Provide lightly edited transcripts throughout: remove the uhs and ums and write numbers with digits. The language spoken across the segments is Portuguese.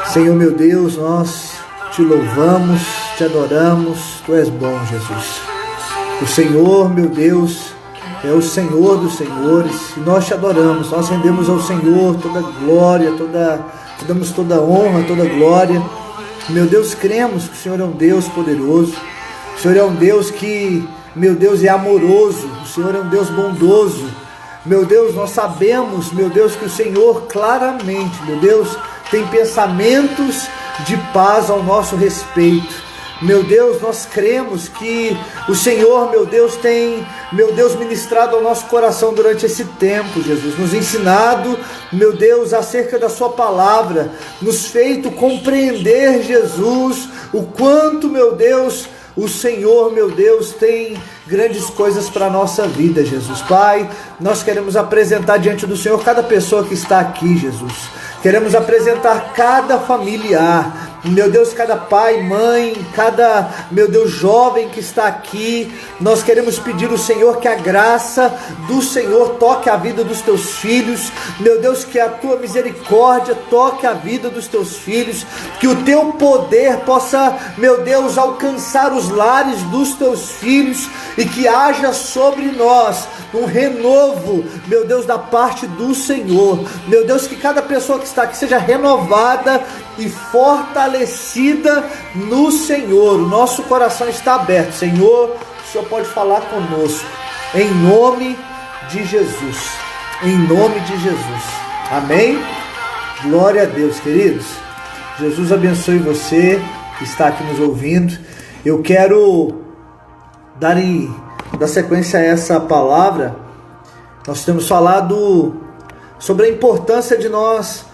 Senhor meu Deus, nós te louvamos, te adoramos, tu és bom, Jesus. O Senhor, meu Deus, é o Senhor dos senhores, e nós te adoramos, nós rendemos ao Senhor toda glória, te damos toda honra, toda glória. Meu Deus, cremos que o Senhor é um Deus poderoso, o Senhor é um Deus que, meu Deus, é amoroso, o Senhor é um Deus bondoso. Meu Deus, nós sabemos, meu Deus, que o Senhor claramente, meu Deus, tem pensamentos de paz ao nosso respeito. Meu Deus, nós cremos que o Senhor, meu Deus, tem, meu Deus, ministrado ao nosso coração durante esse tempo, Jesus, nos ensinado, meu Deus, acerca da sua palavra, nos feito compreender, Jesus, o quanto, meu Deus, o Senhor, meu Deus, tem grandes coisas para a nossa vida, Jesus. Pai, nós queremos apresentar diante do Senhor cada pessoa que está aqui, Jesus. Queremos apresentar cada familiar, meu Deus, cada pai, mãe, cada, meu Deus, jovem que está aqui. Nós queremos pedir ao Senhor que a graça do Senhor toque a vida dos teus filhos. Meu Deus, que a tua misericórdia toque a vida dos teus filhos. Que o teu poder possa, meu Deus, alcançar os lares dos teus filhos. E que haja sobre nós um renovo, meu Deus, da parte do Senhor. Meu Deus, que cada pessoa que está aqui seja renovada e fortalecida no Senhor. O nosso coração está aberto, Senhor. O Senhor pode falar conosco, em nome de Jesus, em nome de Jesus, amém? Glória a Deus, queridos. Jesus abençoe você que está aqui nos ouvindo. Eu quero dar sequência a essa palavra. Nós temos falado sobre a importância de nós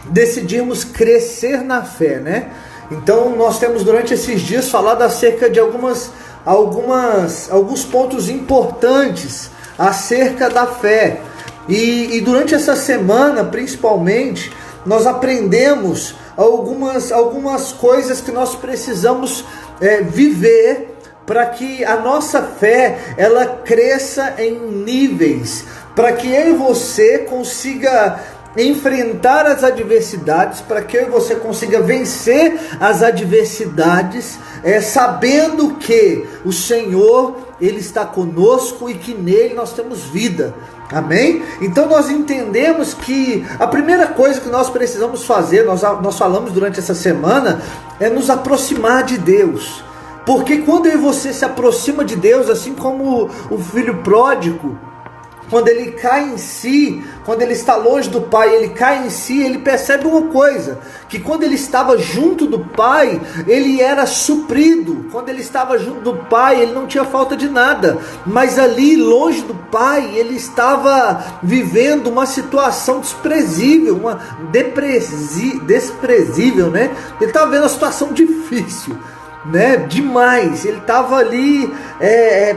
decidirmos crescer na fé, né? Então nós temos durante esses dias falado acerca de alguns pontos importantes acerca da fé. E durante essa semana, principalmente, nós aprendemos algumas coisas que nós precisamos viver para que a nossa fé ela cresça em níveis, para que eu e você consiga enfrentar as adversidades, para que eu e você consiga vencer as adversidades, sabendo que o Senhor, Ele está conosco e que nele nós temos vida, amém? Então nós entendemos que a primeira coisa que nós precisamos fazer, nós falamos durante essa semana, é nos aproximar de Deus, porque quando eu e você se aproxima de Deus, assim como o filho pródigo, quando ele cai em si, quando ele está longe do pai, ele cai em si, ele percebe uma coisa, que quando ele estava junto do pai, ele era suprido. Quando ele estava junto do pai, ele não tinha falta de nada, mas ali longe do pai, ele estava vivendo uma situação desprezível, uma desprezível, né? Ele estava vendo uma situação difícil, né? Demais. Ele estava ali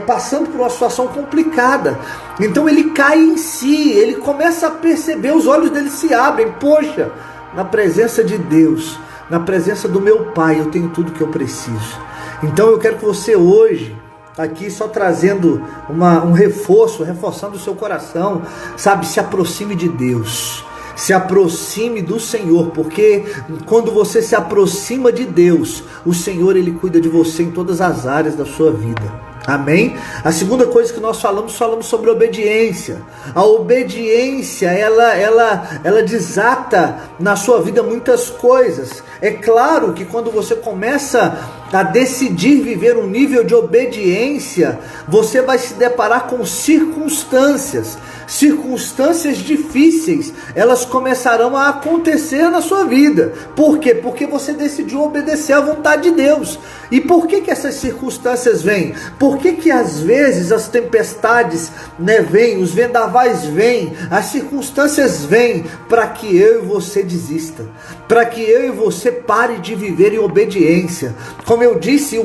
passando por uma situação complicada. Então ele cai em si, ele começa a perceber, os olhos dele se abrem. Poxa, na presença de Deus, na presença do meu Pai, eu tenho tudo que eu preciso. Então eu quero que você hoje, aqui só trazendo um reforçando o seu coração, sabe, se aproxime de Deus. Se aproxime do Senhor, porque quando você se aproxima de Deus, o Senhor, Ele cuida de você em todas as áreas da sua vida. Amém? A segunda coisa que nós falamos sobre obediência. A obediência, ela desata na sua vida muitas coisas. É claro que quando você começa a decidir viver um nível de obediência, você vai se deparar com circunstâncias difíceis, elas começarão a acontecer na sua vida. Por quê? Porque você decidiu obedecer à vontade de Deus. E por que essas circunstâncias vêm? Por que às vezes as tempestades, vêm, os vendavais vêm, as circunstâncias vêm para que eu e você desista, para que eu e você pare de viver em obediência. Como eu disse,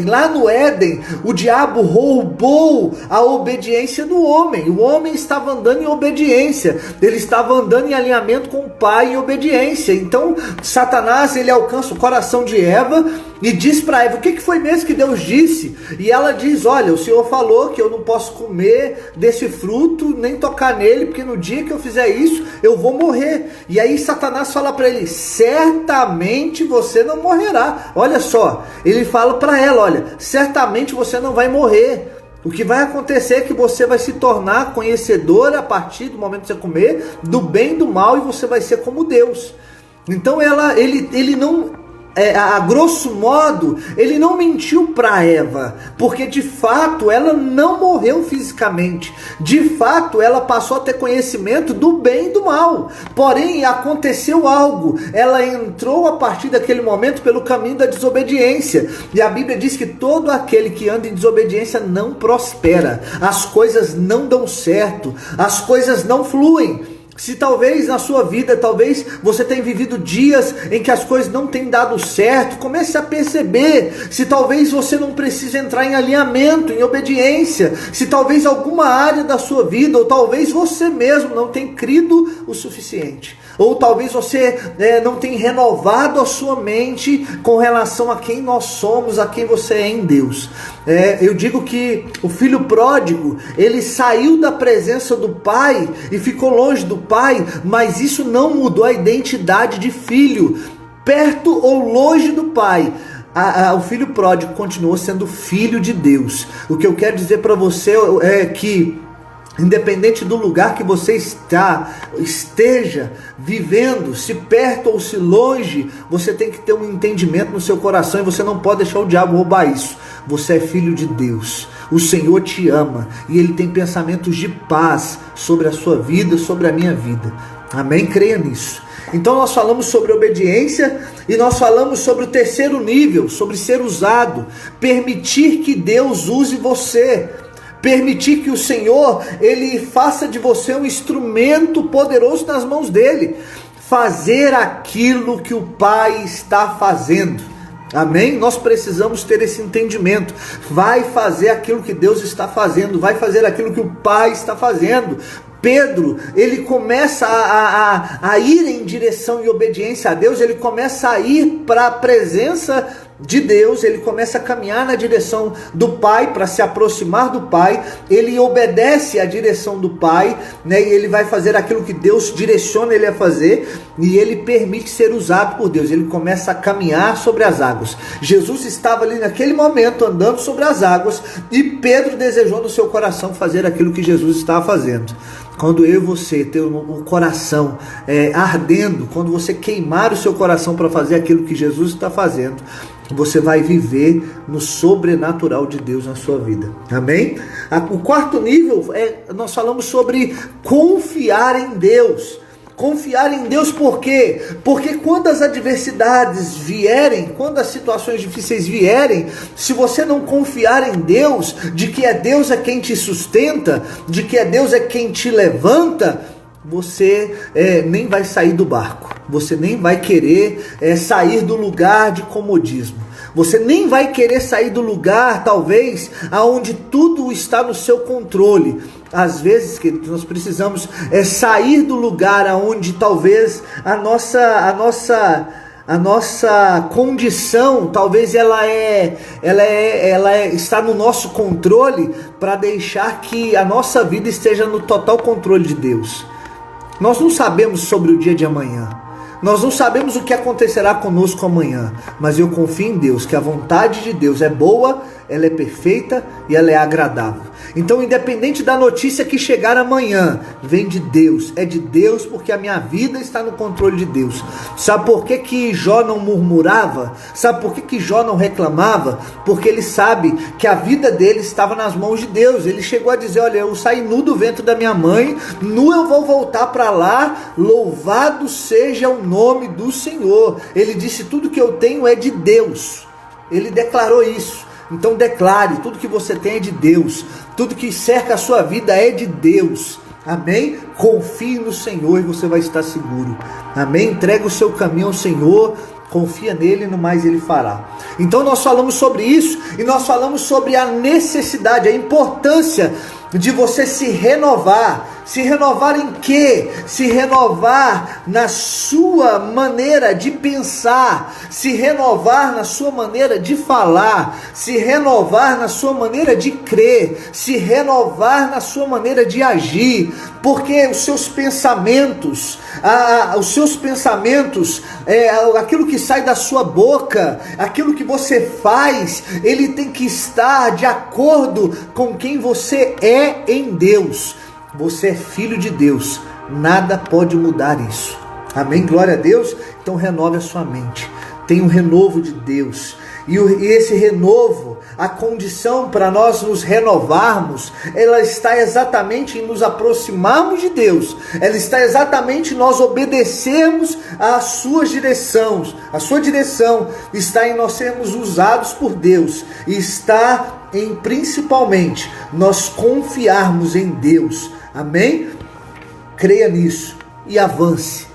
lá no Éden, o diabo roubou a obediência do homem. O homem estava estava andando em obediência, ele estava andando em alinhamento com o Pai em obediência. Então Satanás, ele alcança o coração de Eva e diz para Eva: o que foi mesmo que Deus disse? E ela diz: olha, o Senhor falou que eu não posso comer desse fruto, nem tocar nele, porque no dia que eu fizer isso, eu vou morrer. E aí Satanás fala para ele: certamente você não morrerá. Olha só, ele fala para ela: olha, certamente você não vai morrer. O que vai acontecer é que você vai se tornar conhecedora a partir do momento que você comer do bem e do mal, e você vai ser como Deus. Então ele não... a grosso modo, ele não mentiu para Eva, porque de fato ela não morreu fisicamente, de fato ela passou a ter conhecimento do bem e do mal, porém aconteceu algo, ela entrou a partir daquele momento pelo caminho da desobediência, e a Bíblia diz que todo aquele que anda em desobediência não prospera, as coisas não dão certo, as coisas não fluem. Se talvez na sua vida, talvez você tenha vivido dias em que as coisas não têm dado certo, comece a perceber. Se talvez você não precisa entrar em alinhamento, em obediência, se talvez alguma área da sua vida, ou talvez você mesmo não tenha crido o suficiente, ou talvez você não tenha renovado a sua mente com relação a quem nós somos, a quem você é em Deus. Eu digo que o filho pródigo, ele saiu da presença do pai e ficou longe do pai, mas isso não mudou a identidade de filho. Perto ou longe do pai, o filho pródigo continuou sendo filho de Deus. O que eu quero dizer para você é que, independente do lugar que você esteja vivendo, se perto ou se longe, você tem que ter um entendimento no seu coração, e você não pode deixar o diabo roubar isso. Você é filho de Deus, o Senhor te ama, e Ele tem pensamentos de paz sobre a sua vida, sobre a minha vida. Amém? Creia nisso. Então nós falamos sobre obediência, e nós falamos sobre o terceiro nível, sobre ser usado, permitir que Deus use você. Permitir que o Senhor, Ele faça de você um instrumento poderoso nas mãos dEle. Fazer aquilo que o Pai está fazendo. Amém? Nós precisamos ter esse entendimento. Vai fazer aquilo que Deus está fazendo. Vai fazer aquilo que o Pai está fazendo. Pedro, ele começa a ir em direção e obediência a Deus. Ele começa a ir para a presença de Deus, ele começa a caminhar na direção do Pai, para se aproximar do Pai. Ele obedece à direção do Pai, né? E ele vai fazer aquilo que Deus direciona ele a fazer, e ele permite ser usado por Deus. Ele começa a caminhar sobre as águas. Jesus estava ali naquele momento andando sobre as águas, e Pedro desejou no seu coração fazer aquilo que Jesus estava fazendo. Quando eu e você ter o coração ardendo, quando você queimar o seu coração para fazer aquilo que Jesus está fazendo, você vai viver no sobrenatural de Deus na sua vida. Amém? O quarto nível, nós falamos sobre confiar em Deus. Confiar em Deus por quê? Porque quando as adversidades vierem, quando as situações difíceis vierem, se você não confiar em Deus, de que Deus é quem te sustenta, de que Deus é quem te levanta, você nem vai sair do barco, você nem vai querer sair do lugar de comodismo, você nem vai querer sair do lugar, talvez, aonde tudo está no seu controle. Às vezes que nós precisamos sair do lugar aonde talvez a nossa condição, talvez ela está no nosso controle, para deixar que a nossa vida esteja no total controle de Deus. Nós não sabemos sobre o dia de amanhã. Nós não sabemos o que acontecerá conosco amanhã, mas eu confio em Deus, que a vontade de Deus é boa, ela é perfeita e ela é agradável. Então, independente da notícia que chegar amanhã, vem de Deus, é de Deus, porque a minha vida está no controle de Deus. Sabe por que Jó não murmurava? Sabe por que Jó não reclamava? Porque ele sabe que a vida dele estava nas mãos de Deus. Ele chegou a dizer: olha, eu saí nu do ventre da minha mãe, nu eu vou voltar para lá, louvado seja o nome do Senhor. Ele disse: tudo que eu tenho é de Deus. Ele declarou isso. Então declare: tudo que você tem é de Deus, tudo que cerca a sua vida é de Deus. Amém? Confie no Senhor e você vai estar seguro. Amém? Entrega o seu caminho ao Senhor, confia nele e no mais ele fará. Então nós falamos sobre isso, e nós falamos sobre a necessidade, a importância de você se renovar, Se renovar em quê? Se renovar na sua maneira de pensar, se renovar na sua maneira de falar, se renovar na sua maneira de crer, se renovar na sua maneira de agir, porque os seus pensamentos, aquilo que sai da sua boca, aquilo que você faz, ele tem que estar de acordo com quem você é em Deus. Você é filho de Deus, nada pode mudar isso. Amém? Glória a Deus. Então renove a sua mente, tem um renovo de Deus, e esse renovo, a condição para nós nos renovarmos, ela está exatamente em nos aproximarmos de Deus, ela está exatamente em nós obedecermos a sua direção está em nós sermos usados por Deus, está em principalmente nós confiarmos em Deus. Amém? Creia nisso e avance,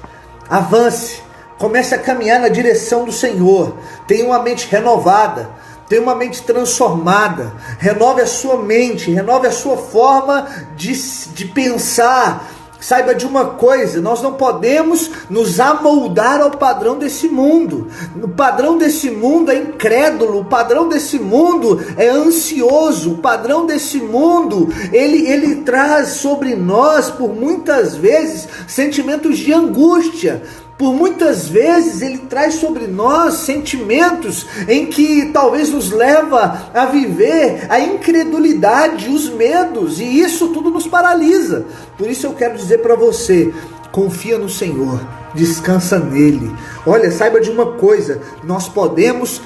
comece a caminhar na direção do Senhor, tenha uma mente renovada, tenha uma mente transformada, renove a sua mente, renove a sua forma de pensar. Saiba de uma coisa, nós não podemos nos amoldar ao padrão desse mundo. O padrão desse mundo é incrédulo, o padrão desse mundo é ansioso, o padrão desse mundo, ele traz sobre nós, por muitas vezes, sentimentos de angústia. Por muitas vezes ele traz sobre nós sentimentos em que talvez nos leva a viver a incredulidade, os medos, e isso tudo nos paralisa. Por isso eu quero dizer para você, confia no Senhor, descansa nele. Olha, saiba de uma coisa, nós podemos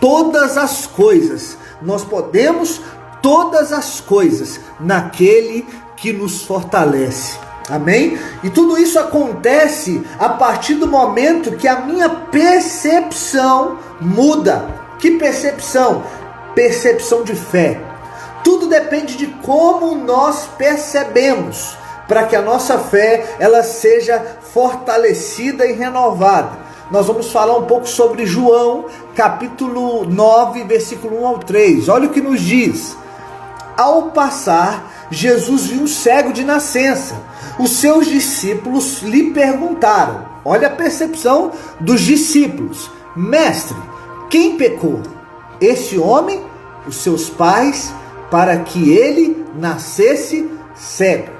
todas as coisas naquele que nos fortalece. Amém? E tudo isso acontece a partir do momento que a minha percepção muda. Que percepção? Percepção de fé. Tudo depende de como nós percebemos, para que a nossa fé ela seja fortalecida e renovada. Nós vamos falar um pouco sobre João, capítulo 9, versículo 1 ao 3. Olha o que nos diz. Ao passar, Jesus viu um cego de nascença. Os seus discípulos lhe perguntaram, olha a percepção dos discípulos: Mestre, quem pecou? Esse homem, os seus pais, para que ele nascesse cego?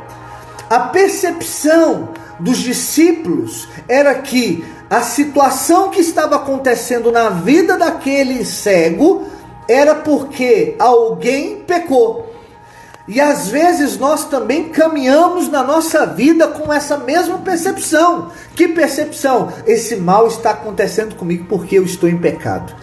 A percepção dos discípulos era que a situação que estava acontecendo na vida daquele cego era porque alguém pecou. E às vezes nós também caminhamos na nossa vida com essa mesma percepção. Que percepção? Esse mal está acontecendo comigo porque eu estou em pecado,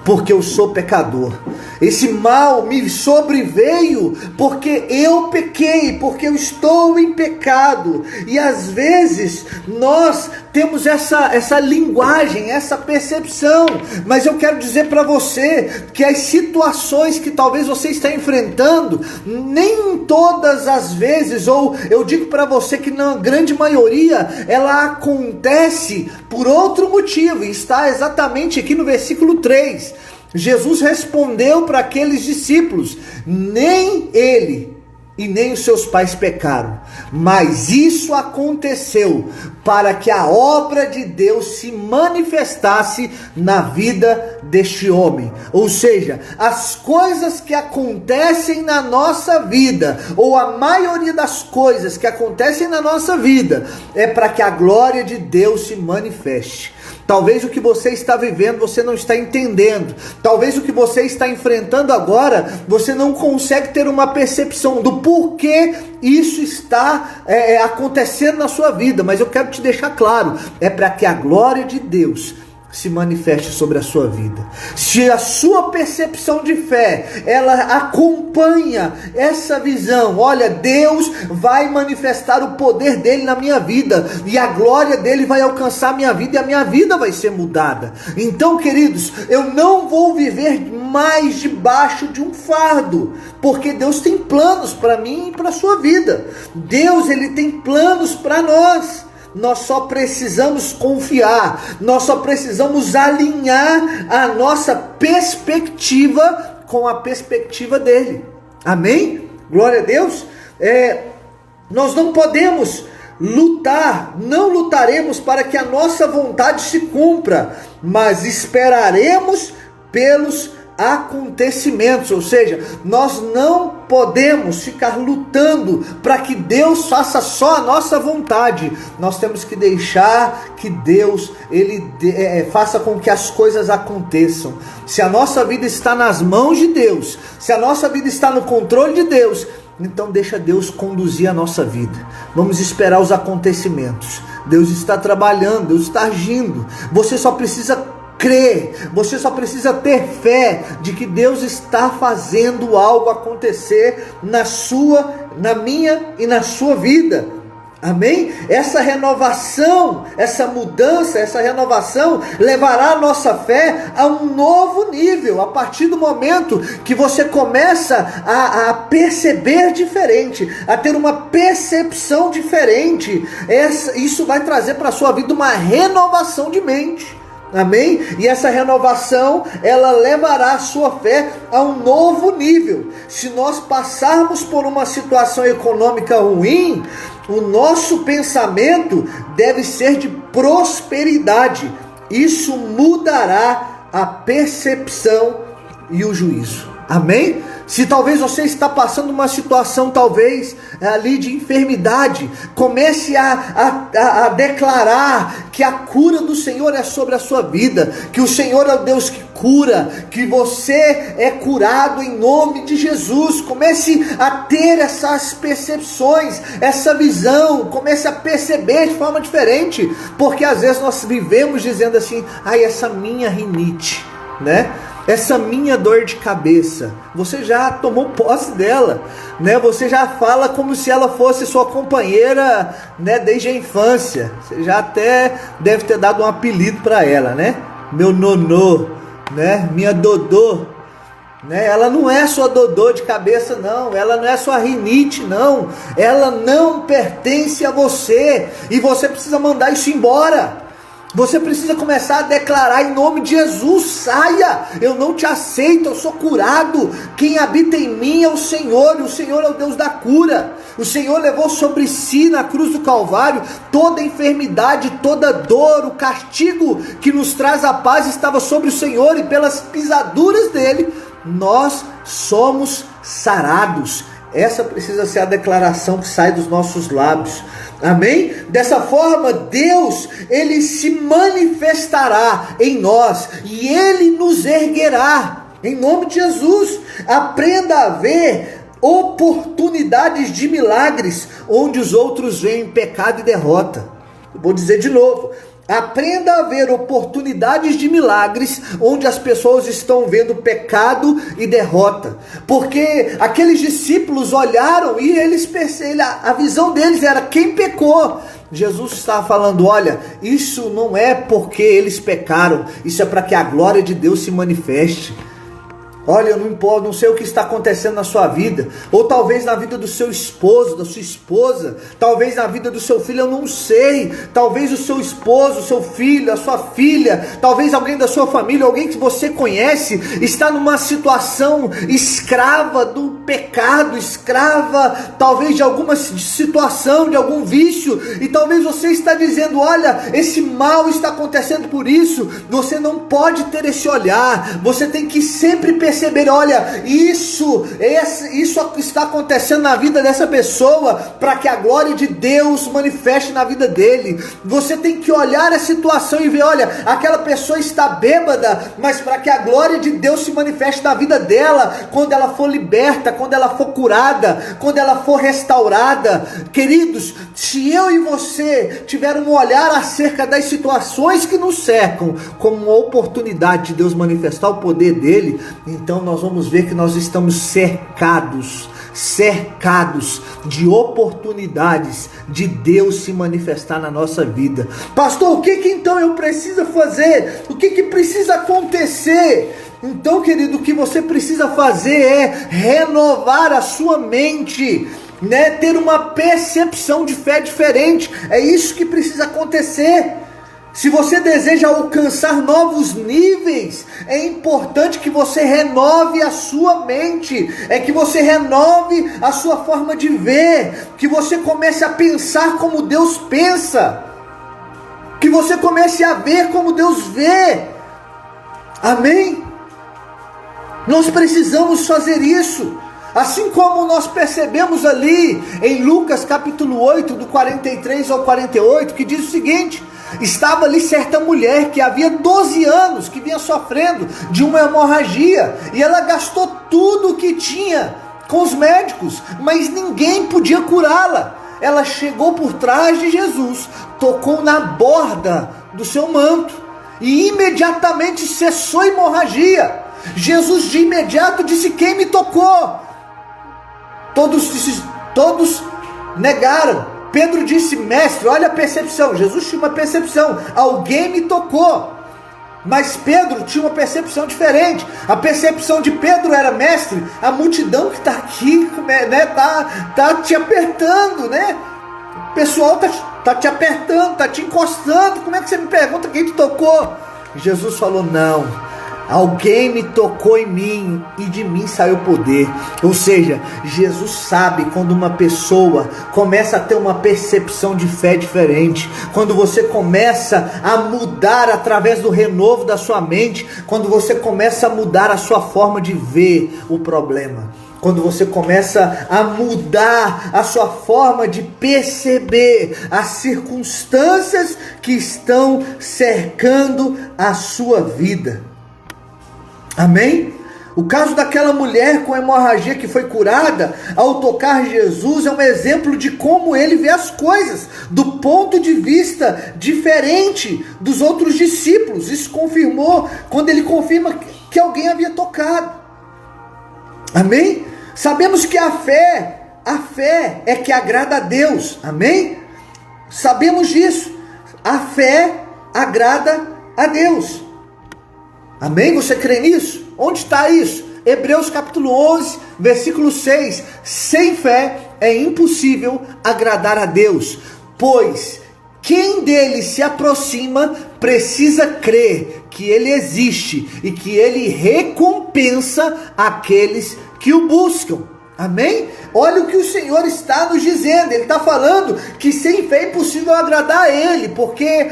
porque eu sou pecador. Esse mal me sobreveio porque eu pequei, porque eu estou em pecado. E às vezes nós temos essa linguagem, essa percepção. Mas eu quero dizer para você que as situações que talvez você está enfrentando, nem todas as vezes, ou eu digo para você que na grande maioria, ela acontece por outro motivo. E está exatamente aqui no versículo 3. Jesus respondeu para aqueles discípulos: nem ele e nem os seus pais pecaram, mas isso aconteceu para que a obra de Deus se manifestasse na vida deste homem. Ou seja, as coisas que acontecem na nossa vida, ou a maioria das coisas que acontecem na nossa vida, é para que a glória de Deus se manifeste. Talvez o que você está vivendo você não está entendendo. Talvez o que você está enfrentando agora você não consegue ter uma percepção do porquê isso está acontecendo na sua vida. Mas eu quero te deixar claro, é para que a glória de Deus se manifeste sobre a sua vida. Se a sua percepção de fé, ela acompanha essa visão, olha, Deus vai manifestar o poder dele na minha vida, e a glória dele vai alcançar a minha vida, e a minha vida vai ser mudada. Então, queridos, eu não vou viver mais debaixo de um fardo, porque Deus tem planos para mim e para a sua vida. Deus, ele tem planos para nós. Nós só precisamos confiar, nós só precisamos alinhar a nossa perspectiva com a perspectiva dele. Amém? Glória a Deus. Nós não podemos lutar, não lutaremos para que a nossa vontade se cumpra, mas esperaremos pelos acontecimentos. Ou seja, nós não podemos ficar lutando para que Deus faça só a nossa vontade. Nós temos que deixar que Deus faça com que as coisas aconteçam. Se a nossa vida está nas mãos de Deus, se a nossa vida está no controle de Deus, então deixa Deus conduzir a nossa vida. Vamos esperar os acontecimentos. Deus está trabalhando, Deus está agindo. Você só precisa crer, você só precisa ter fé de que Deus está fazendo algo acontecer na minha e na sua vida. Amém? Essa renovação, essa mudança, essa renovação levará a nossa fé a um novo nível, a partir do momento que você começa a perceber diferente, a ter uma percepção diferente. Isso vai trazer para a sua vida uma renovação de mente. Amém? E essa renovação, ela levará a sua fé a um novo nível. Se nós passarmos por uma situação econômica ruim, o nosso pensamento deve ser de prosperidade. Isso mudará a percepção e o juízo. Amém? Se talvez você está passando uma situação talvez ali de enfermidade, comece a declarar que a cura do Senhor é sobre a sua vida, que o Senhor é o Deus que cura, que você é curado em nome de Jesus. Comece a ter essas percepções, essa visão, comece a perceber de forma diferente, porque às vezes nós vivemos dizendo assim: ai, essa minha rinite, né? Essa minha dor de cabeça, você já tomou posse dela, né? Você já fala como se ela fosse sua companheira, né? Desde a infância. Você já até deve ter dado um apelido para ela, né? Meu nonô, né? Minha dodô, né? Ela não é sua dodô de cabeça, não. Ela não é sua rinite, não. Ela não pertence a você e você precisa mandar isso embora. Você precisa começar a declarar em nome de Jesus: saia, eu não te aceito, eu sou curado, quem habita em mim é o Senhor, e o Senhor é o Deus da cura. O Senhor levou sobre si na cruz do Calvário toda enfermidade, toda dor, o castigo que nos traz a paz estava sobre o Senhor, e pelas pisaduras dele nós somos sarados. Essa precisa ser a declaração que sai dos nossos lábios. Amém? Dessa forma, Deus, Ele se manifestará em nós e Ele nos erguerá. Em nome de Jesus, aprenda a ver oportunidades de milagres onde os outros veem pecado e derrota. Vou dizer de novo. Aprenda a ver oportunidades de milagres onde as pessoas estão vendo pecado e derrota. Porque aqueles discípulos olharam e a visão deles era quem pecou. Jesus estava falando: olha, isso não é porque eles pecaram, isso é para que a glória de Deus se manifeste. Olha, eu não sei o que está acontecendo na sua vida, ou talvez na vida do seu esposo, da sua esposa, talvez na vida do seu filho, eu não sei, talvez o seu esposo, o seu filho, a sua filha, talvez alguém da sua família, alguém que você conhece, está numa situação escrava do pecado, escrava talvez de alguma situação, de algum vício, e talvez você está dizendo: olha, esse mal está acontecendo por isso. Você não pode ter esse olhar, você tem que sempre perceber: olha, isso está acontecendo na vida dessa pessoa para que a glória de Deus manifeste na vida dele. Você tem que olhar a situação e ver: olha, aquela pessoa está bêbada, mas para que a glória de Deus se manifeste na vida dela, quando ela for liberta, quando ela for curada, quando ela for restaurada. Queridos, se eu e você tiver um olhar acerca das situações que nos cercam como uma oportunidade de Deus manifestar o poder dele, então nós vamos ver que nós estamos cercados de oportunidades de Deus se manifestar na nossa vida. Pastor, o que então eu preciso fazer? O que precisa acontecer? Então, querido, o que você precisa fazer é renovar a sua mente, né? Ter uma percepção de fé diferente. É isso que precisa acontecer. Se você deseja alcançar novos níveis, é importante que você renove a sua mente, que você renove a sua forma de ver, que você comece a pensar como Deus pensa, que você comece a ver como Deus vê. Amém? Nós precisamos fazer isso. Assim como nós percebemos ali em Lucas capítulo 8, do 43 ao 48, que diz o seguinte: estava ali certa mulher que havia 12 anos, que vinha sofrendo de uma hemorragia, e ela gastou tudo o que tinha com os médicos, mas ninguém podia curá-la. Ela chegou por trás de Jesus, tocou na borda do seu manto, e imediatamente cessou a hemorragia. Jesus de imediato disse: quem me tocou? Todos negaram. Pedro disse: mestre, olha a percepção. Jesus tinha uma percepção: alguém me tocou. Mas Pedro tinha uma percepção diferente. A percepção de Pedro era: mestre, a multidão que está aqui, né, tá te apertando, né? O pessoal tá te apertando, tá te encostando. Como é que você me pergunta quem te tocou? Jesus falou: não, alguém me tocou em mim e de mim saiu poder. Ou seja, Jesus sabe quando uma pessoa começa a ter uma percepção de fé diferente, quando você começa a mudar através do renovo da sua mente, quando você começa a mudar a sua forma de ver o problema, quando você começa a mudar a sua forma de perceber as circunstâncias que estão cercando a sua vida. Amém? O caso daquela mulher com hemorragia que foi curada ao tocar Jesus é um exemplo de como ele vê as coisas, do ponto de vista diferente dos outros discípulos. Isso confirmou quando ele confirma que alguém havia tocado. Amém? Sabemos que a fé é que agrada a Deus. Amém? Sabemos disso. A fé agrada a Deus. Amém? Você crê nisso? Onde está isso? Hebreus capítulo 11, versículo 6. Sem fé é impossível agradar a Deus, pois quem dele se aproxima precisa crer que ele existe e que ele recompensa aqueles que o buscam. Amém? Olha o que o Senhor está nos dizendo. Ele está falando que sem fé é impossível agradar a Ele, porque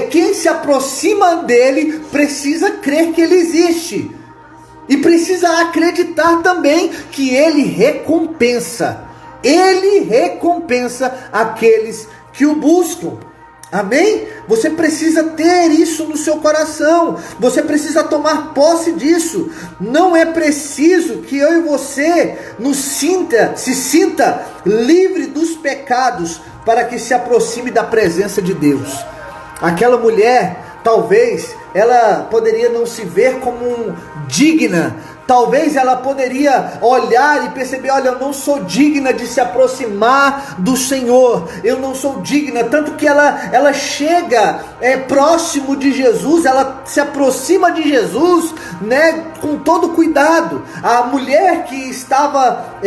quem se aproxima dele precisa crer que Ele existe, e precisa acreditar também que Ele recompensa. Ele recompensa aqueles que o buscam. Amém? Você precisa ter isso no seu coração. Você precisa tomar posse disso. Não é preciso que eu e você se sinta livre dos pecados para que se aproxime da presença de Deus. Aquela mulher, talvez, ela poderia não se ver como digna. Talvez ela poderia olhar e perceber: olha, eu não sou digna de se aproximar do Senhor, eu não sou digna. Tanto que ela chega próximo de Jesus, ela se aproxima de Jesus, né, com todo cuidado. A mulher que estava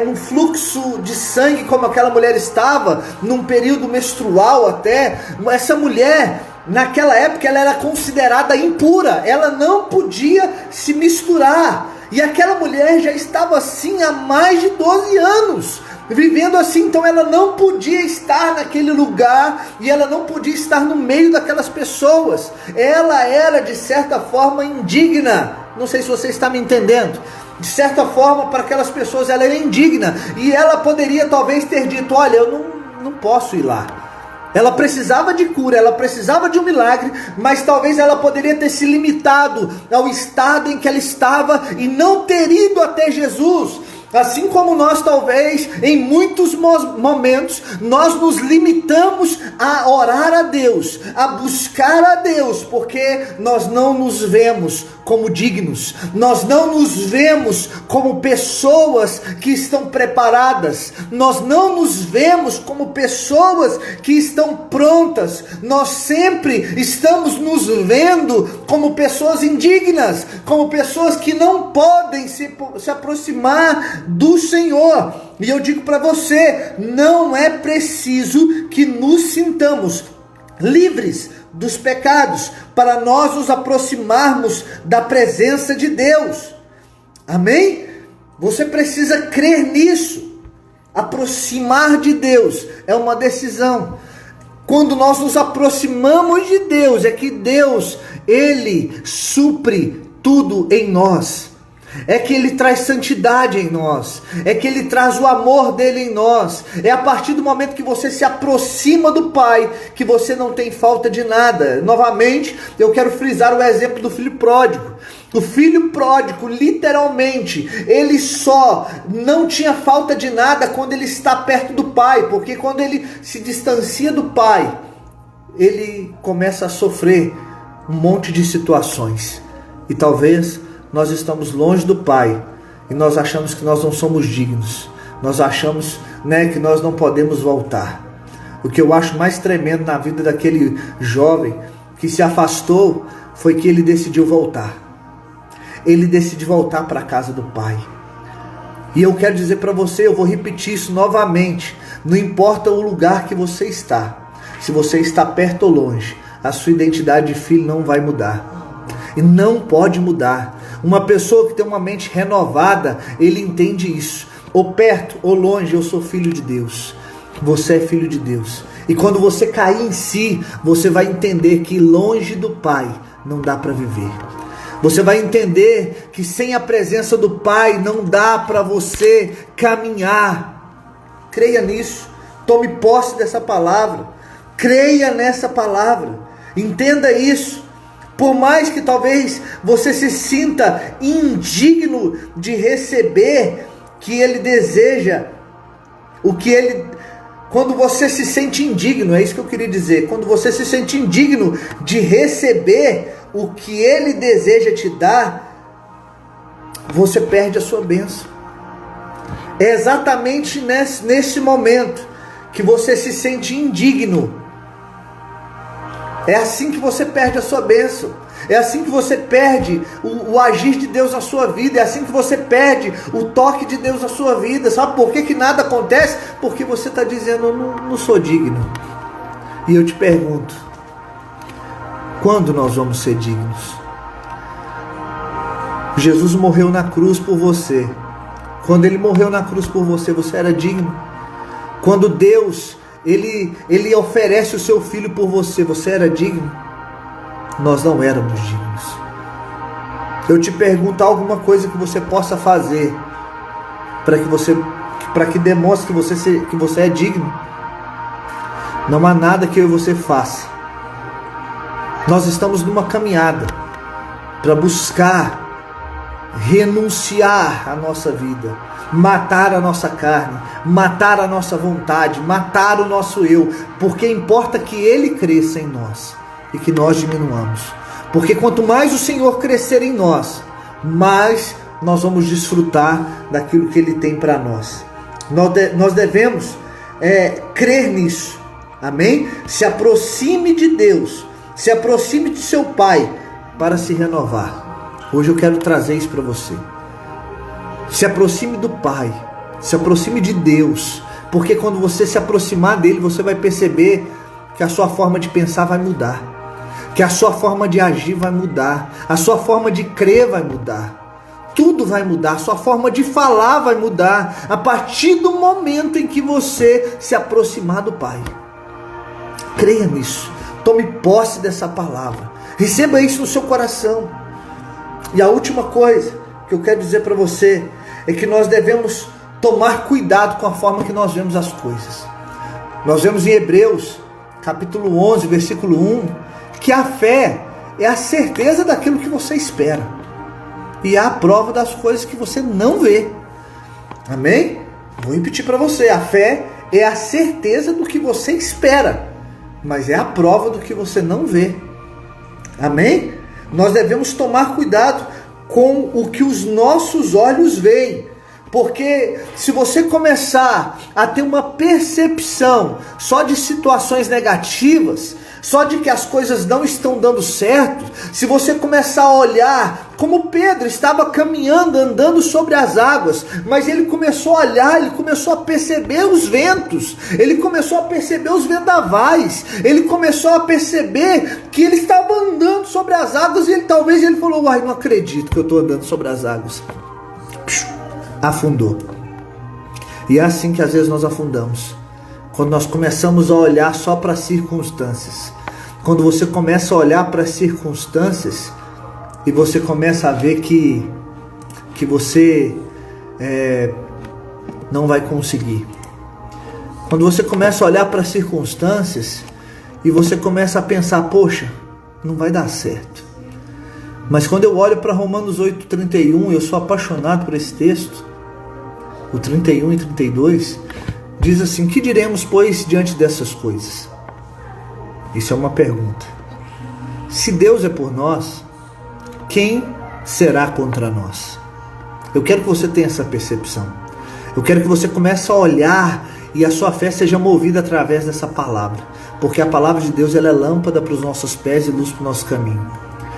num fluxo de sangue, como aquela mulher estava, num período menstrual até, essa mulher, naquela época, ela era considerada impura, ela não podia se misturar, e aquela mulher já estava assim há mais de 12 anos, vivendo assim. Então ela não podia estar naquele lugar, e ela não podia estar no meio daquelas pessoas. Ela era de certa forma indigna. Não sei se você está me entendendo. De certa forma, para aquelas pessoas ela era indigna, e ela poderia talvez ter dito: olha, eu não posso ir lá. Ela precisava de cura, ela precisava de um milagre, mas talvez ela poderia ter se limitado ao estado em que ela estava e não ter ido até Jesus. Assim como nós, talvez, em muitos momentos, nós nos limitamos a orar a Deus, a buscar a Deus, porque nós não nos vemos como dignos, nós não nos vemos como pessoas que estão preparadas, nós não nos vemos como pessoas que estão prontas, nós sempre estamos nos vendo como pessoas indignas, como pessoas que não podem se aproximar do Senhor. E eu digo para você, não é preciso que nos sintamos livres dos pecados, para nós nos aproximarmos da presença de Deus. Amém? Você precisa crer nisso. Aproximar de Deus é uma decisão. Quando nós nos aproximamos de Deus, é que Deus, Ele supre tudo em nós. É que Ele traz santidade em nós. É que Ele traz o amor dEle em nós. É a partir do momento que você se aproxima do Pai, que você não tem falta de nada. Novamente, eu quero frisar o exemplo do filho pródigo. O filho pródigo, literalmente, ele só não tinha falta de nada quando ele está perto do Pai. Porque quando ele se distancia do Pai, ele começa a sofrer um monte de situações. E talvez nós estamos longe do Pai e nós achamos que nós não somos dignos. Nós achamos, que nós não podemos voltar. O que eu acho mais tremendo na vida daquele jovem que se afastou foi que ele decidiu voltar. Ele decidiu voltar para a casa do Pai. E eu quero dizer para você, eu vou repetir isso novamente. Não importa o lugar que você está. Se você está perto ou longe, a sua identidade de filho não vai mudar. E não pode mudar. Uma pessoa que tem uma mente renovada, ele entende isso. Ou perto ou longe, eu sou filho de Deus. Você é filho de Deus. E quando você cair em si, você vai entender que longe do Pai não dá para viver. Você vai entender que sem a presença do Pai não dá para você caminhar. Creia nisso. Tome posse dessa palavra. Creia nessa palavra. Entenda isso. Por mais que talvez você se sinta indigno de receber que Ele deseja, quando você se sente indigno, é isso que eu queria dizer, quando você se sente indigno de receber o que Ele deseja te dar, você perde a sua bênção. É exatamente nesse momento que você se sente indigno. É assim que você perde a sua bênção. É assim que você perde o agir de Deus na sua vida. É assim que você perde o toque de Deus na sua vida. Sabe por que nada acontece? Porque você está dizendo, eu não sou digno. E eu te pergunto, quando nós vamos ser dignos? Jesus morreu na cruz por você. Quando Ele morreu na cruz por você, você era digno. Quando Deus Ele oferece o seu filho por você, você era digno? Nós não éramos dignos. Eu te pergunto alguma coisa que você possa fazer para que demonstre que você é digno. Não há nada que eu e você faça. Nós estamos numa caminhada para buscar renunciar à nossa vida, matar a nossa carne, matar a nossa vontade, matar o nosso eu, porque importa que Ele cresça em nós e que nós diminuamos. Porque quanto mais o Senhor crescer em nós, mais nós vamos desfrutar daquilo que Ele tem para nós. Nós devemos crer nisso. Amém? Se aproxime de Deus, se aproxime de seu Pai para se renovar. Hoje eu quero trazer isso para você. Se aproxime do Pai, se aproxime de Deus, porque quando você se aproximar dele, você vai perceber que a sua forma de pensar vai mudar, que a sua forma de agir vai mudar, a sua forma de crer vai mudar, tudo vai mudar, a sua forma de falar vai mudar, a partir do momento em que você se aproximar do Pai. Creia nisso, tome posse dessa palavra, receba isso no seu coração. E a última coisa que eu quero dizer para você é que nós devemos tomar cuidado com a forma que nós vemos as coisas. Nós vemos em Hebreus, capítulo 11, versículo 1, que a fé é a certeza daquilo que você espera e é a prova das coisas que você não vê. Amém? Vou repetir para você, a fé é a certeza do que você espera, mas é a prova do que você não vê. Amém? Nós devemos tomar cuidado com o que os nossos olhos veem, porque se você começar a ter uma percepção só de situações negativas, só de que as coisas não estão dando certo, se você começar a olhar como Pedro estava caminhando, andando sobre as águas, mas ele começou a olhar, ele começou a perceber os ventos, ele começou a perceber os vendavais, ele começou a perceber que ele estava andando sobre as águas e talvez ele falou: uai, não acredito que eu estou andando sobre as águas. Afundou. E é assim que às vezes nós afundamos, quando nós começamos a olhar só para as circunstâncias. Quando você começa a olhar para as circunstâncias e você começa a ver que você não vai conseguir. Quando você começa a olhar para as circunstâncias e você começa a pensar: poxa, não vai dar certo. Mas quando eu olho para Romanos 8:31, eu sou apaixonado por esse texto, o 31 e 32, diz assim: que diremos, pois, diante dessas coisas? Isso é uma pergunta. Se Deus é por nós, quem será contra nós? Eu quero que você tenha essa percepção. Eu quero que você comece a olhar e a sua fé seja movida através dessa palavra. Porque a palavra de Deus, ela é lâmpada para os nossos pés e luz para o nosso caminho.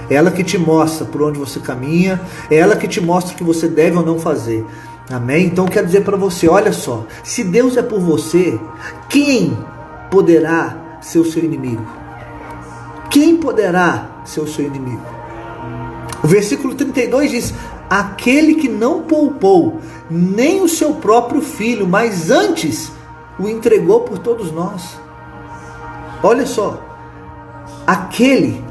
É ela que te mostra por onde você caminha, é ela que te mostra o que você deve ou não fazer. Amém? Então eu quero dizer para você, olha só, se Deus é por você, quem poderá ser o seu inimigo? Quem poderá ser o seu inimigo? O versículo 32 diz: aquele que não poupou nem o seu próprio filho, mas antes o entregou por todos nós. Olha só, aquele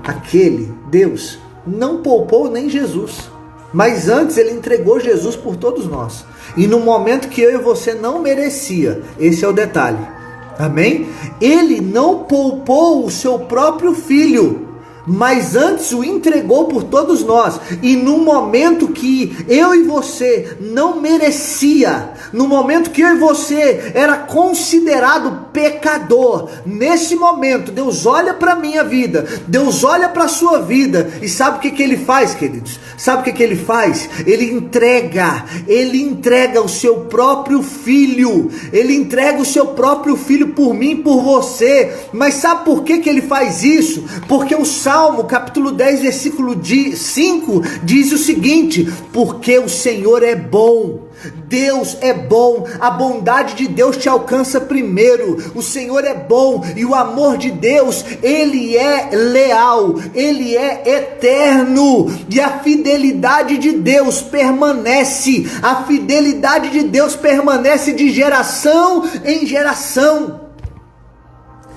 Deus não poupou nem Jesus, mas antes ele entregou Jesus por todos nós. E no momento que eu e você não merecia, esse é o detalhe. Amém? Ele não poupou o seu próprio filho, mas antes o entregou por todos nós. E no momento que eu e você não merecia, no momento que eu e você era considerado pecador, nesse momento Deus olha para a minha vida, Deus olha para a sua vida, e sabe o que ele faz, queridos? Sabe o que ele faz? Ele entrega o seu próprio filho, ele entrega o seu próprio filho por mim, por você. Mas sabe por que ele faz isso? Porque o Salmo capítulo 10 versículo 5 diz o seguinte: porque o Senhor é bom, Deus é bom, a bondade de Deus te alcança primeiro. O Senhor é bom e o amor de Deus, ele é leal, ele é eterno, e a fidelidade de Deus permanece, a fidelidade de Deus permanece de geração em geração.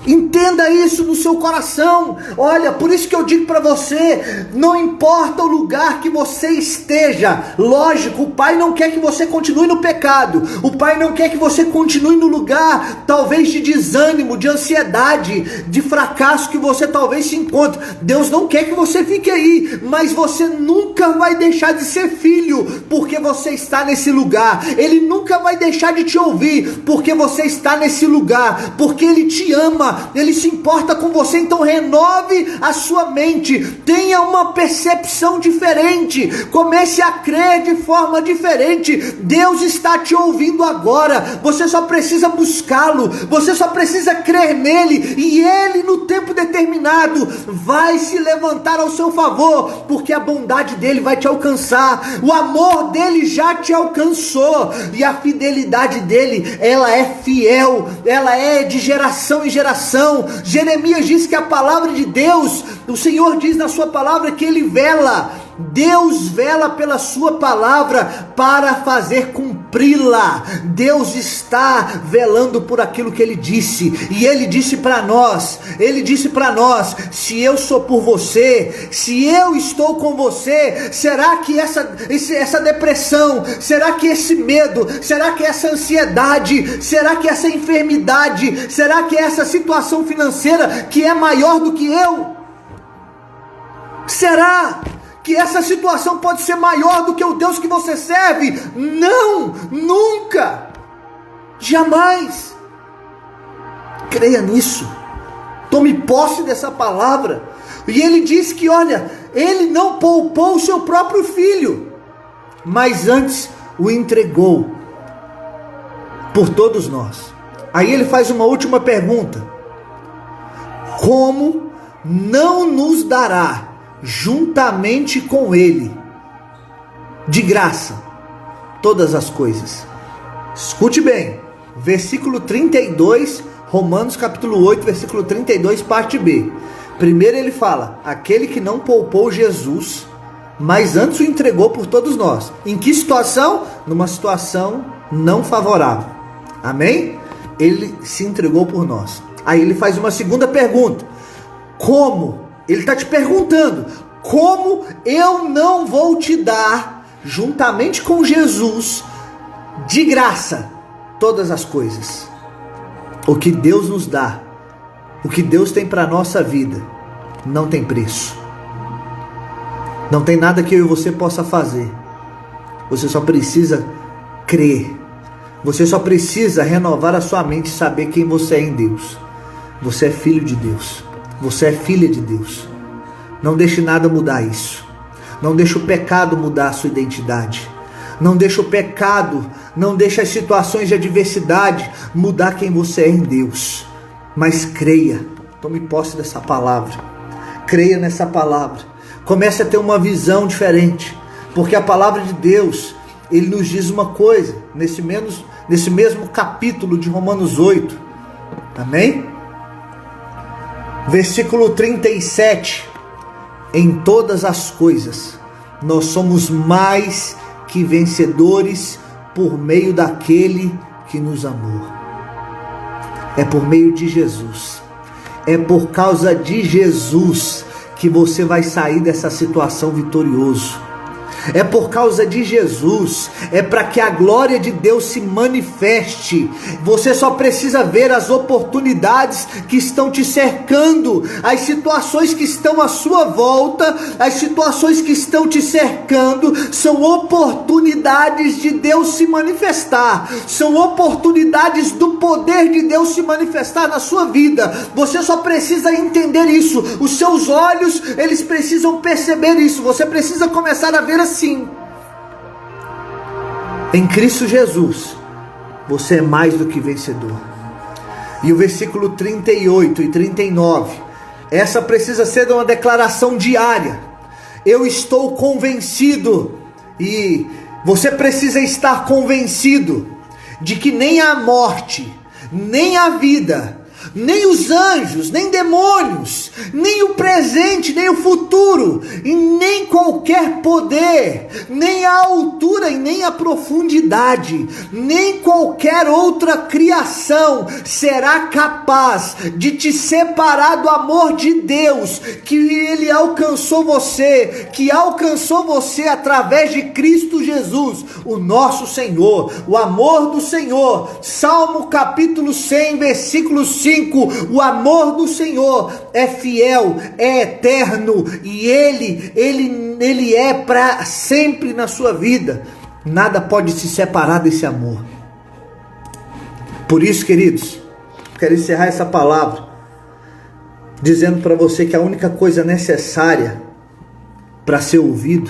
Entenda isso no seu coração. Olha, por isso que eu digo para você, não importa o lugar que você esteja, lógico, o Pai não quer que você continue no pecado, o Pai não quer que você continue no lugar, talvez de desânimo, de ansiedade, de fracasso que você talvez se encontre. Deus não quer que você fique aí, mas você nunca vai deixar de ser filho, porque você está nesse lugar. Ele nunca vai deixar de te ouvir, porque você está nesse lugar, porque Ele te ama, Ele se importa com você. Então renove a sua mente, tenha uma percepção diferente, comece a crer de forma diferente. Deus está te ouvindo agora, você só precisa buscá-lo, você só precisa crer nele, e Ele no tempo determinado vai se levantar ao seu favor, porque a bondade dele vai te alcançar, o amor dele já te alcançou, e a fidelidade dele, ela é fiel, ela é de geração em geração. Jeremias diz que a palavra de Deus, o Senhor diz na sua palavra que Ele vela, Deus vela pela sua palavra para fazer cumpri-la. Deus está velando por aquilo que Ele disse, e Ele disse para nós, se eu sou por você, se eu estou com você, será que essa depressão, será que esse medo, será que essa ansiedade, será que essa enfermidade, será que essa situação financeira que é maior do que eu? Será que essa situação pode ser maior do que o Deus que você serve? Não, nunca, jamais. Creia nisso, tome posse dessa palavra. E ele diz que, olha, ele não poupou o seu próprio filho, mas antes o entregou por todos nós. Aí ele faz uma última pergunta: como não nos dará juntamente com ele de graça todas as coisas. Escute bem, versículo 32, Romanos capítulo 8, versículo 32, parte B. Primeiro ele fala, aquele que não poupou Jesus, mas antes o entregou por todos nós. Em que situação? Numa situação não favorável. Amém? Ele se entregou por nós. Aí ele faz uma segunda pergunta. Como? Ele está te perguntando, como eu não vou te dar, juntamente com Jesus, de graça, todas as coisas? O que Deus nos dá, o que Deus tem para a nossa vida, não tem preço. Não tem nada que eu e você possa fazer. Você só precisa crer. Você só precisa renovar a sua mente e saber quem você é em Deus. Você é filho de Deus. Você é filha de Deus. Não deixe nada mudar isso. Não deixe o pecado mudar a sua identidade. Não deixe o pecado, não deixe as situações de adversidade mudar quem você é em Deus. Mas creia. Tome posse dessa palavra. Creia nessa palavra. Comece a ter uma visão diferente. Porque a palavra de Deus, ele nos diz uma coisa, nesse mesmo capítulo de Romanos 8. Amém? Versículo 37. Em todas as coisas, nós somos mais que vencedores por meio daquele que nos amou. É por meio de Jesus. É por causa de Jesus que você vai sair dessa situação vitorioso. É por causa de Jesus, é para que a glória de Deus se manifeste. Você só precisa ver as oportunidades que estão te cercando, as situações que estão à sua volta, as situações que estão te cercando, são oportunidades de Deus se manifestar, são oportunidades do poder de Deus se manifestar na sua vida. Você só precisa entender isso, os seus olhos, eles precisam perceber isso, você precisa começar a ver assim. Em Cristo Jesus, você é mais do que vencedor. E o versículo 38 e 39, essa precisa ser uma declaração diária. Eu estou convencido, e você precisa estar convencido, de que nem a morte, nem a vida, nem os anjos, nem demônios, nem o presente, nem o futuro, e nem qualquer poder, nem a altura e nem a profundidade, nem qualquer outra criação será capaz de te separar do amor de Deus, que Ele alcançou você, que alcançou você através de Cristo Jesus, o nosso Senhor. O amor do Senhor, Salmo capítulo 100, versículo 5, o amor do Senhor é fiel, é eterno, e Ele é para sempre na sua vida. Nada pode se separar desse amor. Por isso, queridos, quero encerrar essa palavra dizendo para você que a única coisa necessária para ser ouvido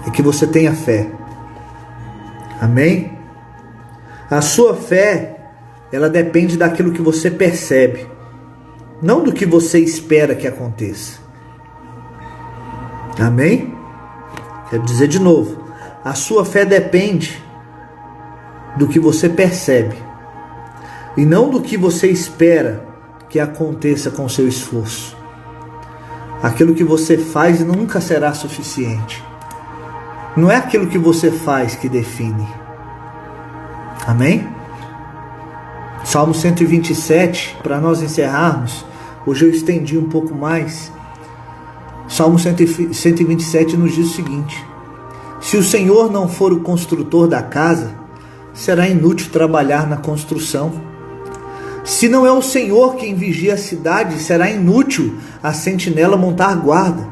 é que você tenha fé. Amém? A sua fé, ela depende daquilo que você percebe, não do que você espera que aconteça. Amém? Quero dizer de novo, a sua fé depende do que você percebe, e não do que você espera que aconteça com o seu esforço. Aquilo que você faz nunca será suficiente. Não é aquilo que você faz que define. Amém? Salmo 127, para nós encerrarmos, hoje eu estendi um pouco mais. Salmo 127 nos diz o seguinte: se o Senhor não for o construtor da casa, será inútil trabalhar na construção. Se não é o Senhor quem vigia a cidade, será inútil a sentinela montar guarda.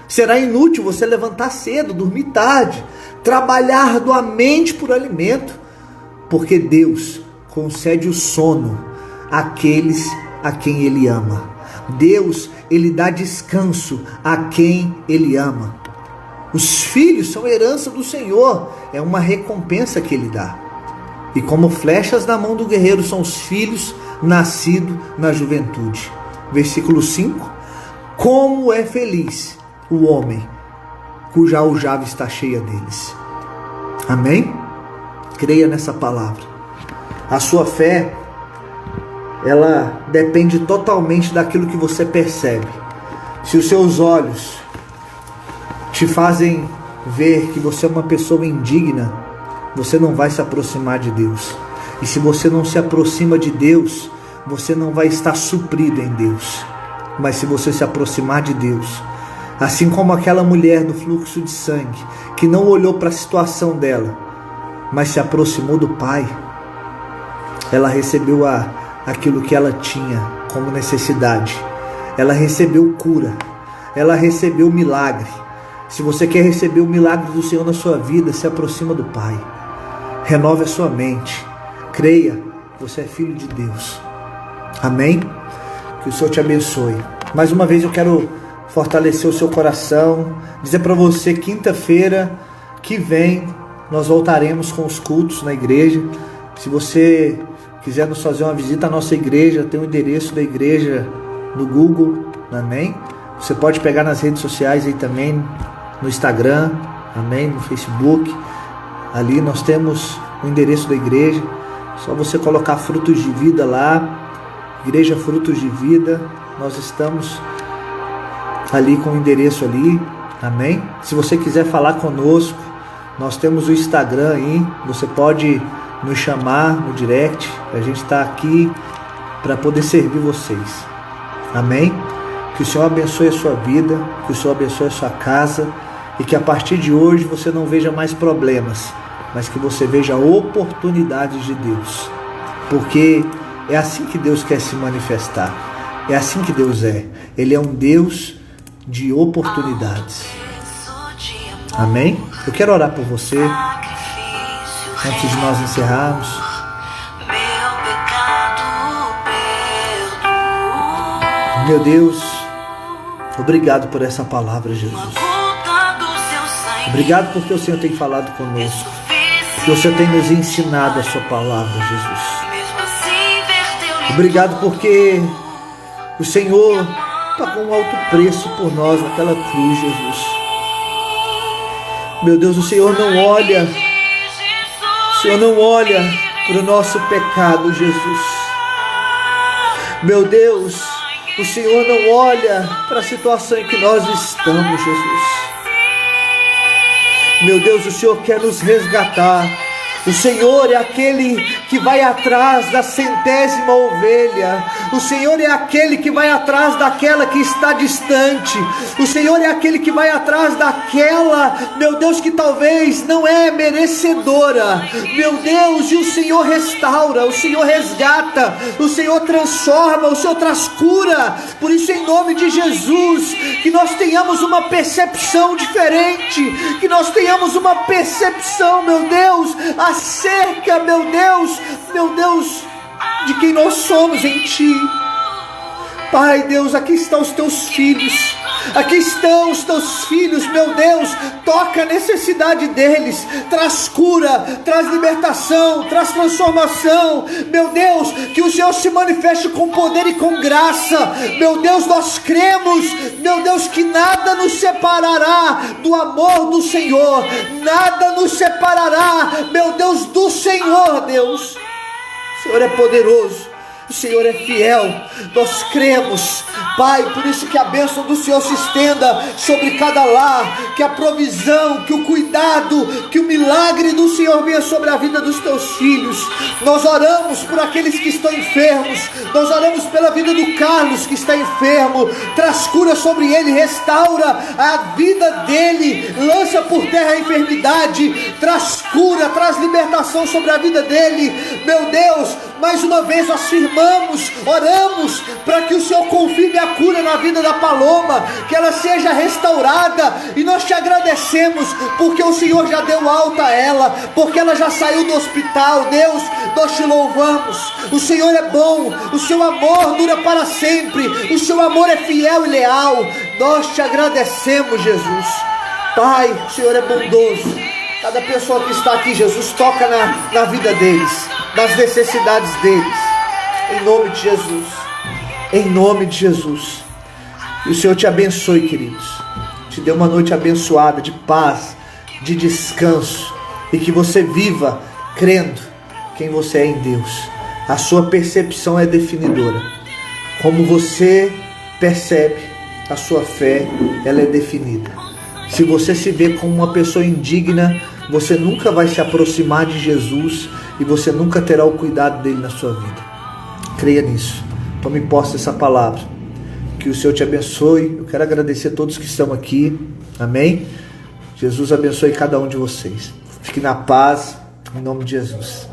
Será inútil você levantar cedo, dormir tarde, trabalhar arduamente por alimento, porque Deus concede o sono àqueles a quem Ele ama. Deus, Ele dá descanso a quem Ele ama. Os filhos são herança do Senhor, é uma recompensa que Ele dá. E como flechas na mão do guerreiro são os filhos nascidos na juventude. Versículo 5. Como é feliz o homem cuja aljava está cheia deles. Amém? Creia nessa palavra. A sua fé, ela depende totalmente daquilo que você percebe. Se os seus olhos te fazem ver que você é uma pessoa indigna, você não vai se aproximar de Deus. E se você não se aproxima de Deus, você não vai estar suprido em Deus. Mas se você se aproximar de Deus, assim como aquela mulher do fluxo de sangue, que não olhou para a situação dela, mas se aproximou do Pai, ela recebeu aquilo que ela tinha como necessidade. Ela recebeu cura, ela recebeu milagre. Se você quer receber o milagre do Senhor na sua vida, se aproxima do Pai. Renove a sua mente. Creia, você é filho de Deus. Amém? Que o Senhor te abençoe. Mais uma vez eu quero fortalecer o seu coração, dizer para você, quinta-feira que vem, nós voltaremos com os cultos na igreja. Se você quiser nos fazer uma visita à nossa igreja, tem o endereço da igreja no Google, amém? Você pode pegar nas redes sociais aí também, no Instagram, amém? No Facebook, ali nós temos o endereço da igreja, só você colocar Frutos de Vida lá, Igreja Frutos de Vida, nós estamos ali com o endereço ali, amém? Se você quiser falar conosco, nós temos o Instagram aí, você pode nos chamar no direct, a gente está aqui para poder servir vocês, amém? Que o Senhor abençoe a sua vida, que o Senhor abençoe a sua casa, e que a partir de hoje você não veja mais problemas, mas que você veja oportunidades de Deus, porque é assim que Deus quer se manifestar, é assim que Deus é, Ele é um Deus de oportunidades, amém? Eu quero orar por você, antes de nós encerrarmos. Meu Deus, obrigado por essa palavra, Jesus. Obrigado porque o Senhor tem falado conosco, que o Senhor tem nos ensinado a sua palavra, Jesus. Obrigado porque o Senhor pagou um alto preço por nós naquela cruz, Jesus. Meu Deus, o Senhor não olha para o nosso pecado, Jesus. Meu Deus, o Senhor não olha para a situação em que nós estamos, Jesus. Meu Deus, o Senhor quer nos resgatar. O Senhor é aquele que vai atrás da centésima ovelha. O Senhor é aquele que vai atrás daquela que está distante. O Senhor é aquele que vai atrás daquela, meu Deus, que talvez não é merecedora. Meu Deus, e o Senhor restaura, o Senhor resgata, o Senhor transforma, o Senhor traz cura. Por isso, em nome de Jesus, que nós tenhamos uma percepção diferente, que nós tenhamos uma percepção, meu Deus, acerca, meu Deus, de quem nós somos em Ti. Pai, Deus, aqui estão os Teus filhos, aqui estão os Teus filhos, meu Deus, toca a necessidade deles, traz cura, traz libertação, traz transformação, meu Deus, que o Senhor se manifeste com poder e com graça, meu Deus, nós cremos, meu Deus, que nada nos separará do amor do Senhor, nada nos separará, meu Deus, do Senhor, Deus. O Senhor é poderoso, o Senhor é fiel, nós cremos, Pai, por isso que a bênção do Senhor se estenda sobre cada lar, que a provisão, que o cuidado, que o milagre do Senhor venha sobre a vida dos Teus filhos. Nós oramos por aqueles que estão enfermos, nós oramos pela vida do Carlos que está enfermo, traz cura sobre ele, restaura a vida dele, lança por terra a enfermidade, traz cura, traz libertação sobre a vida dele, meu Deus. Mais uma vez nós firmamos, oramos para que o Senhor confirme a cura na vida da Paloma, que ela seja restaurada, e nós te agradecemos porque o Senhor já deu alta a ela, porque ela já saiu do hospital. Deus, nós te louvamos, o Senhor é bom, o seu amor dura para sempre, o seu amor é fiel e leal. Nós te agradecemos, Jesus. Pai, o Senhor é bondoso. Cada pessoa que está aqui, Jesus, toca na vida deles, nas necessidades deles, em nome de Jesus, em nome de Jesus. E o Senhor te abençoe, queridos, te dê uma noite abençoada, de paz, de descanso, e que você viva crendo quem você é em Deus. A sua percepção é definidora. Como você percebe, a sua fé, ela é definida. Se você se vê como uma pessoa indigna, você nunca vai se aproximar de Jesus e você nunca terá o cuidado dele na sua vida. Creia nisso. Tome posse dessa palavra. Que o Senhor te abençoe. Eu quero agradecer a todos que estão aqui. Amém? Jesus abençoe cada um de vocês. Fique na paz, em nome de Jesus.